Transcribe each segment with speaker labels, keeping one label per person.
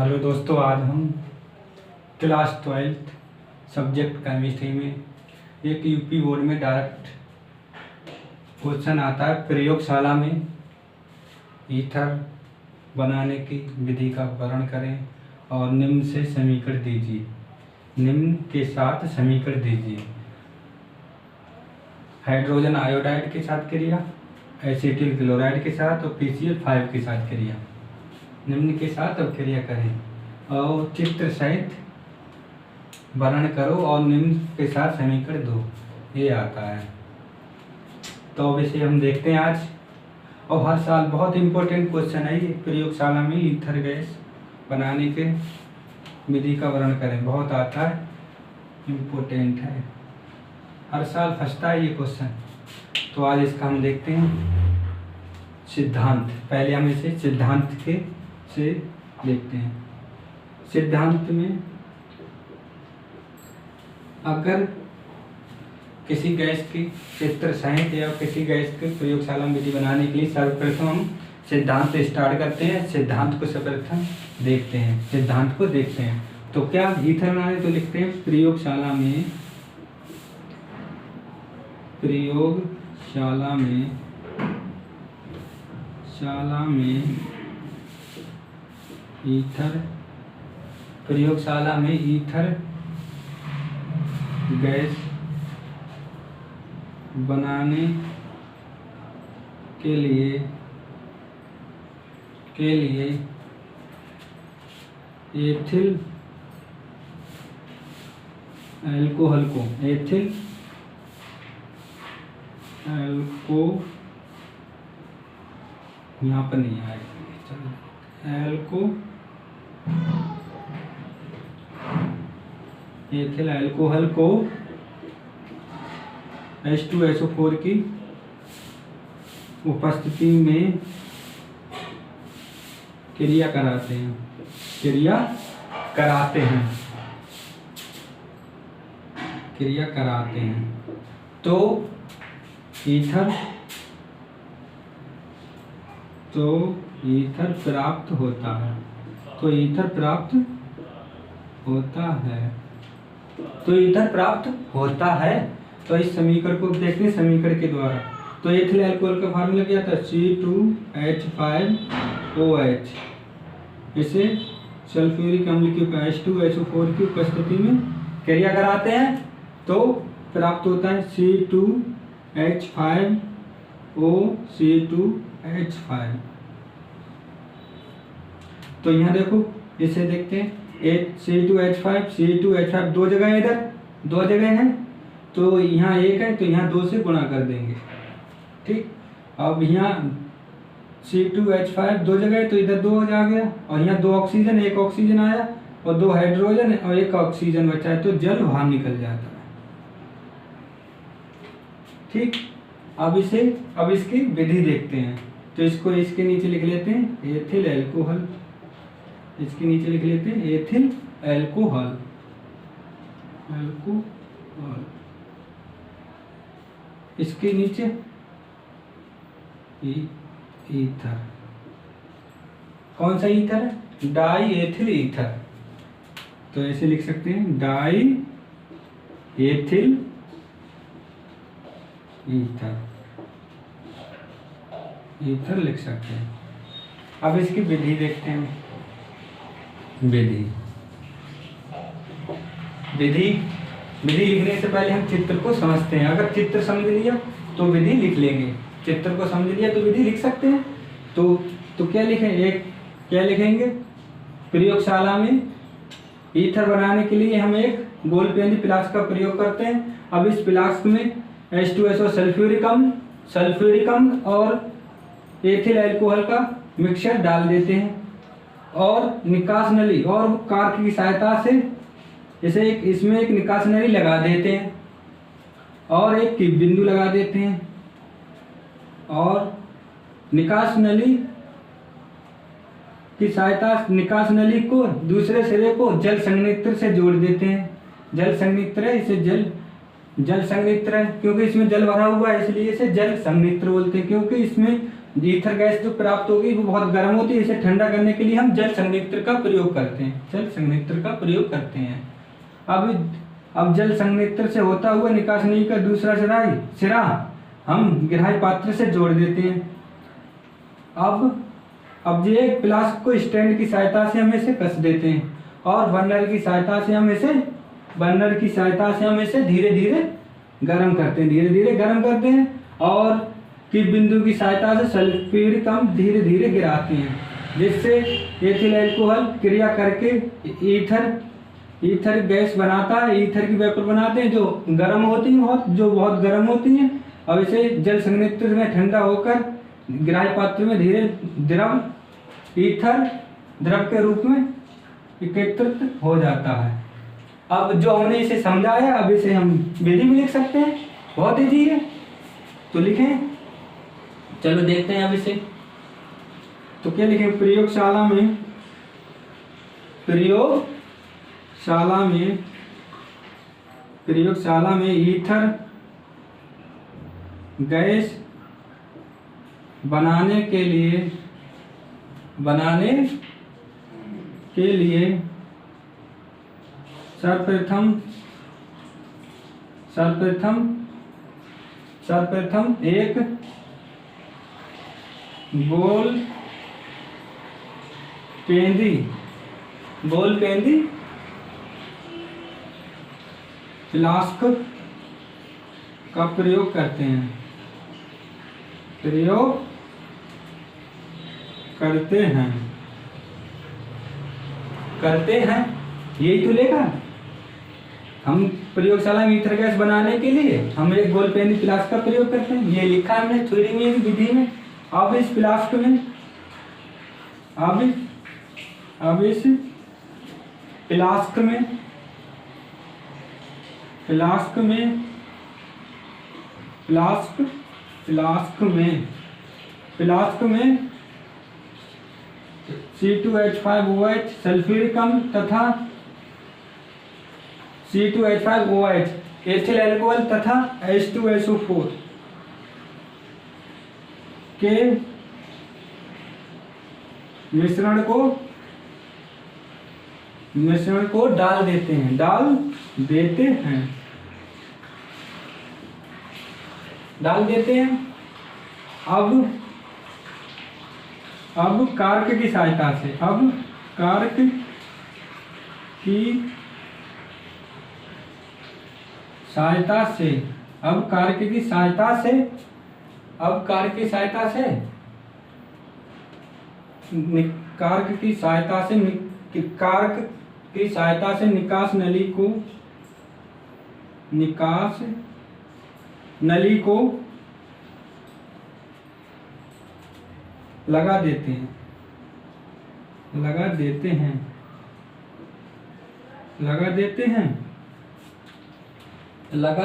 Speaker 1: Hello दोस्तों, आज हम क्लास 12th सब्जेक्ट केमिस्ट्री में एक यूपी बोर्ड में डायरेक्ट क्वेश्चन आता है। प्रयोगशाला में ईथर बनाने की विधि का वर्णन करें और निम्न से समीकरण दीजिए। निम्न के साथ समीकरण दीजिए। हाइड्रोजन आयोडाइड के साथ क्रिया, एसिटिल क्लोराइड के साथ और PCl5 के साथ क्रिया। निम्न के साथ अब क्रिया करें और चित्र सहित वर्णन करो और निम्न के साथ समीकरण दो, ये आता है। तो अब इसे हम देखते हैं आज। और हर साल बहुत इम्पोर्टेंट क्वेश्चन है ये, प्रयोगशाला में ईथर गैस बनाने के विधि का वर्णन करें, बहुत आता है, इम्पोर्टेंट है, हर साल फंसता है ये क्वेश्चन। तो आज इसका हम देखते हैं सिद्धांत। पहले हम इसे सिद्धांत के से देखते हैं। सिद्धांत में अगर किसी गैस की चित्र सहित या किसी गैस के प्रयोगशाला में विधि बनाने के लिए सर्वप्रथम हम सिद्धांत स्टार्ट करते हैं। सिद्धांत को सर्वप्रथम देखते हैं, सिद्धांत को देखते हैं। तो क्या ईथर बनाने तो लिखते हैं प्रयोगशाला में प्रयोगशाला में ईथर गैस बनाने के लिए एथिल अल्कोहल को यहाँ पर नहीं आएगा, एथिल अल्कोहल को H2SO4 की उपस्थिति में क्रिया कराते हैं तो ईथर प्राप्त होता है। तो इस समीकरण को देखते हैं समीकरण के द्वारा। तो एथिल अल्कोहल का फार्मूला क्या था, C2H5OH। इसे सल्फ्यूरिक अम्ल की H2SO4 की उपस्थिति में क्रिया कराते हैं तो प्राप्त होता है C2H5OC2H5। तो यहाँ देखो, इसे देखते हैं, C2H5 दो जगह है, इधर दो जगह हैं, तो यहाँ एक है तो यहाँ 2 से गुणा कर देंगे। ठीक, अब यहाँ C2H5 दो जगह है तो इधर 2 आ गया, और यहाँ 2 ऑक्सीजन, एक ऑक्सीजन आया और 2 हाइड्रोजन और एक ऑक्सीजन बचा है, तो जल बाहर निकल जाता है। ठीक, अब इसकी विधि देखते हैं। तो इसको इसके नीचे लिख लेते हैं एथिल अल्कोहल, इसके नीचे लिख लेते हैं एथिल अल्कोहल, इसके नीचे ईथर। कौन सा ईथर है, डाई एथिल ईथर। तो ऐसे लिख सकते हैं डाई एथिल ईथर लिख सकते हैं। अब इसकी विधि देखते हैं। विधि लिखने से पहले हम चित्र को समझते हैं। अगर चित्र समझ लिया तो विधि लिख लेंगे, चित्र को समझ लिया तो विधि लिख सकते हैं। तो क्या लिखेंगे, प्रयोगशाला में ईथर बनाने के लिए हम एक गोलपेंदी फ्लास्क का प्रयोग करते हैं। अब इस फ्लास्क में H2SO सल्फ्यूरिक अम्ल और एथिल अल्कोहल का मिक्सचर डाल देते हैं और निकास नली और कार्क की सहायता से इसमें एक निकास नली लगा देते हैं और एक टिप बिंदु लगा देते हैं, और निकास नली की सहायता निकास नली को दूसरे सिरे को जल संयंत्र से जोड़ देते हैं। जल संयंत्र है, इसे जल संयंत्र है क्योंकि इसमें जल भरा हुआ है, इसलिए इसे जल संयंत्र बोलते हैं, क्योंकि इसमें ईथर गैस जो प्राप्त होगी वो बहुत गर्म होती है, इसे ठंडा करने के लिए हम जल संयंत्र का प्रयोग करते हैं, जल संयंत्र का प्रयोग करते हैं। अब जल संयंत्र से होता हुआ निकासनी का दूसरा सिरा हम ग्राह्य पात्र से जोड़ देते हैं। अब ये फ्लास्क को स्टैंड की सहायता से हम इसे कस देते हैं और बर्नर की सहायता से हम इसे धीरे धीरे गर्म करते हैं और की बिंदु की सहायता से सल्फ्यूरिक अम्ल धीरे धीरे गिराते हैं, जिससे एथिल अल्कोहल क्रिया करके ईथर गैस बनाता है, ईथर की वेपर बनाते हैं जो बहुत गर्म होती हैं। अब इसे जल संयंत्र में ठंडा होकर ग्राह्य पात्र में धीरे ईथर द्रव के रूप में एकत्रित हो जाता है। अब जो हमने इसे समझाया, अब इसे हम विधि में लिख सकते हैं, बहुत ईजी है, तो लिखें। चलो देखते हैं अब इसे। तो क्या लिखें? प्रयोगशाला में ईथर गैस बनाने के लिए सर्वप्रथम एक गोल पेंदी फ्लास्क का प्रयोग करते हैं। यही तो लेगा। हम प्रयोगशाला में ईथर गैस बनाने के लिए हम एक गोल पेंदी फ्लास्क का प्रयोग करते हैं, ये लिखा है हमने थ्योरी में, विधि में। अब इस फ्लास्क में C2H5OH सल्फ्यूरिक अम्ल तथा C2H5OH एथिल अल्कोहल तथा H2SO4 के मिश्रण को डाल देते हैं। अब कार्क की सहायता से निकास नली को लगा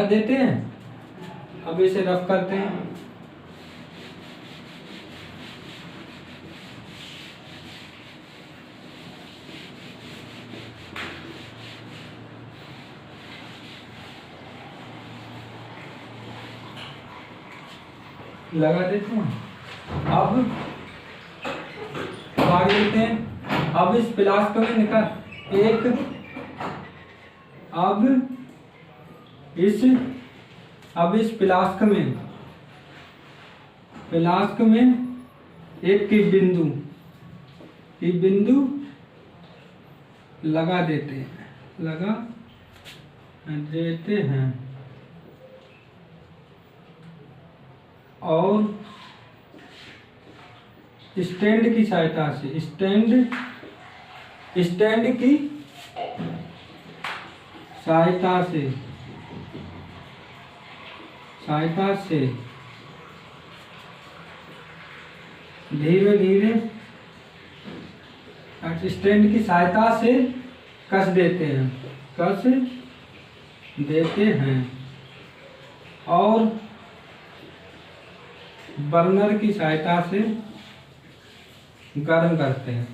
Speaker 1: देते हैं। अब इसे रफ करते हैं। अब भाग लेते हैं। अब इस फ्लास्क में इस फ्लास्क में एक की बिंदु लगा देते हैं और स्टैंड की सहायता से धीरे धीरे स्टैंड की सहायता से कस देते हैं और बर्नर की सहायता से गर्म करते हैं।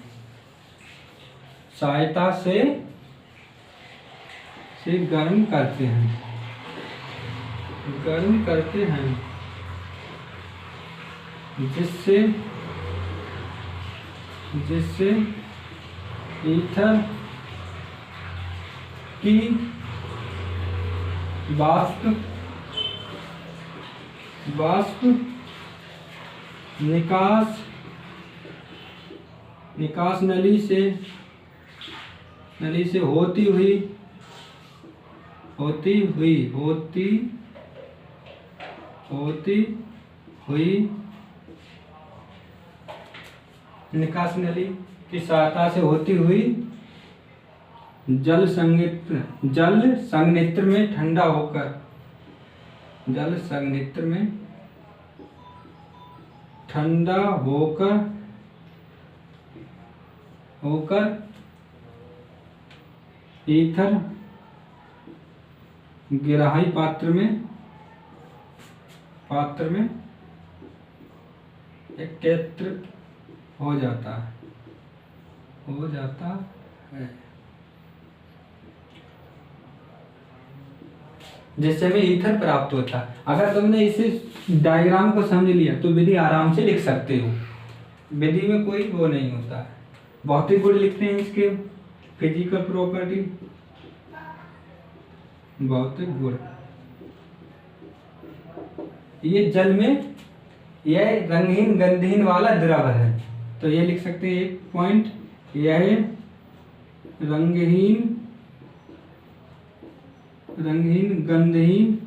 Speaker 1: गर्म करते हैं जिससे ईथर की वाष्प निकास नली से होती हुई निकास नली की सहायता से होती हुई जल संघनित्र में ठंडा होकर ईथर ग्राही पात्र में एकत्र हो जाता है जिससे हमें ईथर प्राप्त होता है। अगर तुमने इस डायग्राम को समझ लिया तो विधि आराम से लिख सकते हो। विधि में कोई वो नहीं होता है। भौतिक गुण लिखते हैं इसके, फिजिकल प्रॉपर्टी, भौतिक गुण। ये जल में यह रंगहीन गंधहीन वाला द्रव है, तो ये लिख सकते हैं एक पॉइंट, यह रंगहीन गंधहीन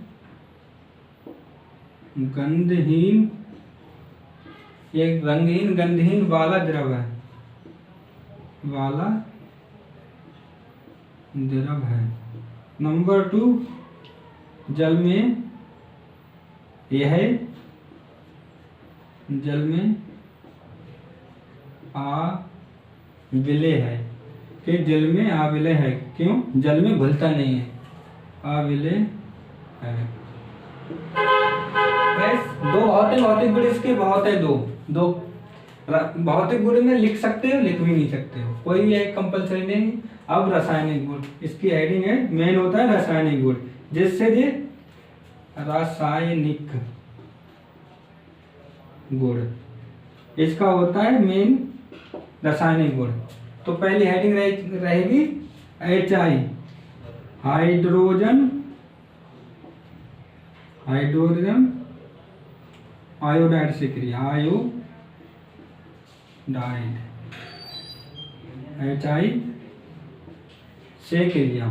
Speaker 1: ये रंगहीन गंधहीन वाला द्रव है, नंबर 2, जल में आविलय है कि जल में आविलय है, क्यों? जल में घुलता नहीं है, आविलय है। बस दो भौतिक गुण इसके बहुत है, दो भौतिक गुण में लिख सकते हो, लिख भी नहीं सकते हो, कोई एक कंपलसरी नहीं। अब रासायनिक गुण, इसकी हेडिंग है, मेन होता है रासायनिक गुण, जिससे ये रासायनिक गुण इसका होता है मेन रासायनिक गुण। तो पहली हेडिंग रहेगी HI, हाइड्रोजन आयोडाइड से क्रिया, आयोडाइड HI से क्रिया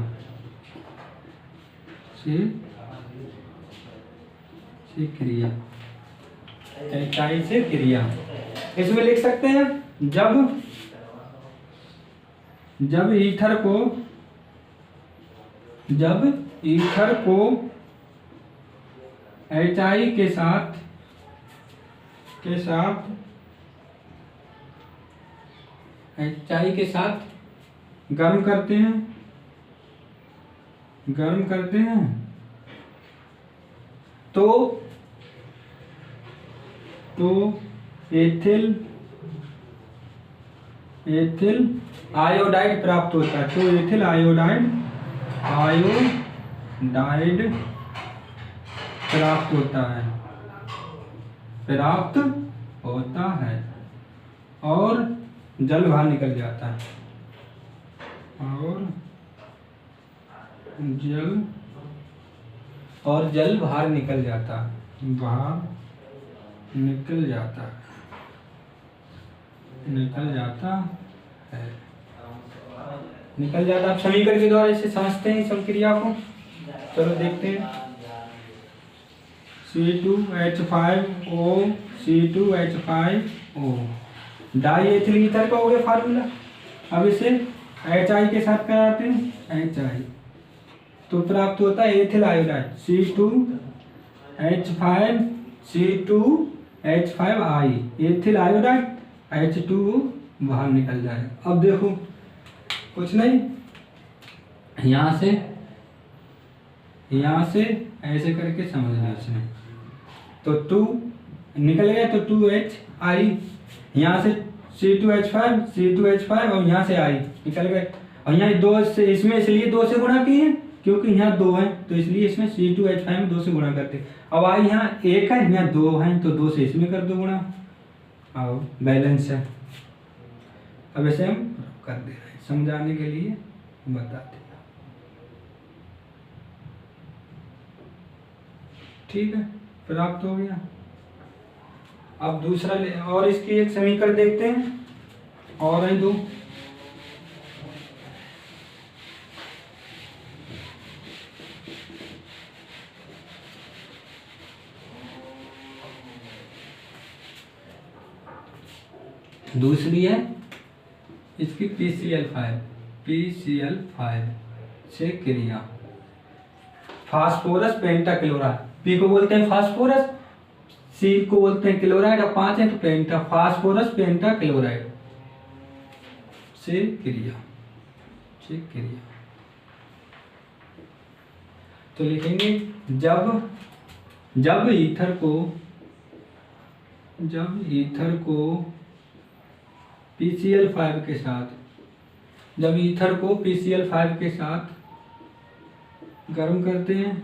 Speaker 1: HI से क्रिया। इसमें लिख सकते हैं जब ईथर को HI के साथ गर्म करते हैं तो एथिल आयोडाइड प्राप्त होता है। तो एथिल आयोडाइड प्राप्त होता है और जल बाहर निकल जाता है, जल बाहर निकल जाता है। आप समीकरण के द्वारा इसे समझते हैं सब क्रिया को। चलो देखते हैं। C2H5O C2H5O die ethyl ether का हो गया फार्मूला। अब इसे HI के साथ कराते हैं, HI तो प्राप्त होता है ethyl iodide C2H5I, ethyl iodide H2O बाहर निकल जाए। अब देखो कुछ नहीं, यहाँ से ऐसे करके समझना इसमें, तो 2 निकल गया तो 2HI, यहाँ से C2H5 और यहाँ से I निकल गए। और यहाँ 2 से इसमें इसलिए 2 से गुणा किए क्योंकि यहाँ 2 है, तो इसलिए इसमें C2H5 में 2 से गुणा करते। अब I यहाँ 1 है, यहाँ 2 है, तो 2 से इसमें कर दो गुणा, और बैलेंस है। अब इसे हम कर दे रहे हैं, समझाने के लिए बता दिया। ठीक है, प्राप्त हो गया। अब दूसरा ले, और इसकी एक समीकरण देखते हैं, और है दो। दूसरी है इसकी PCl5 से क्रिया फास्फोरस पेंटाक्लोराइड। पी को बोलते हैं फास्फोरस, सी को बोलते हैं क्लोराइड, अब 5 है तो पेंटा, फास्फोरस पेंटाक्लोराइड से क्रिया तो लिखेंगे जब ईथर को PCl5 के साथ, जब ईथर को PCl5 के साथ गर्म करते हैं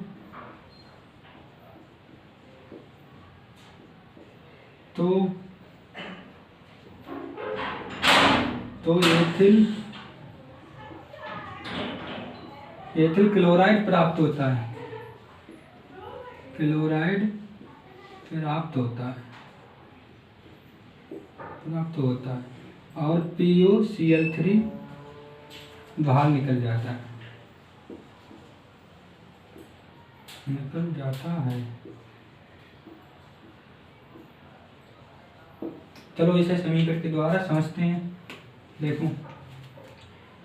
Speaker 1: तो एथिल क्लोराइड प्राप्त होता है, और PuCl3 बाहर निकल जाता है। चलो इसे समीकरण के द्वारा समझते हैं। देखो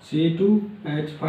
Speaker 1: C2H5